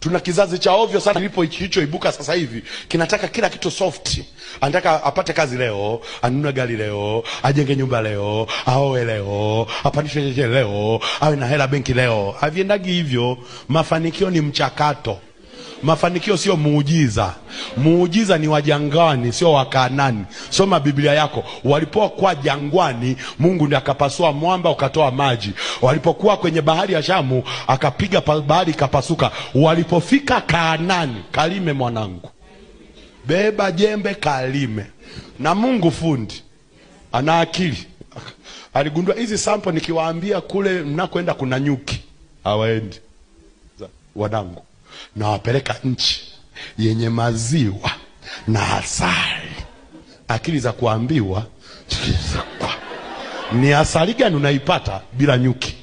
Tuna kizazi cha ovyo sana. Nilipo hicho ibuka sasa hivi kinataka kila kitu soft. Anataka apate kazi leo, anunue gari leo, ajenge nyumba leo, aoe leo, apandishwe cheo leo, awe na hela benki leo. Haviendagi hivyo. Mafanikio ni mchakato. Mafanikio sio muujiza. Muujiza ni wa jangwani, sio wa Kanaani. Soma Biblia yako. Walipokuwa jangwani, Mungu ndiye akapasua mwamba ukatoa maji. Walipokuwa kwenye bahari ya Shamu, akapiga bahari ikapasuka. Walipofika Kanaani, kalime mwanangu, beba jembe kalime. Na Mungu fundi, ana akili. Aligundua hizi sample nikiwaambia kule mnakoenda kuna nyuki, hawaendi. Wanangu, na wapeleka nchi yenye maziwa na asali. Akili za kuambiwa ni asali gani unaipata bila nyuki?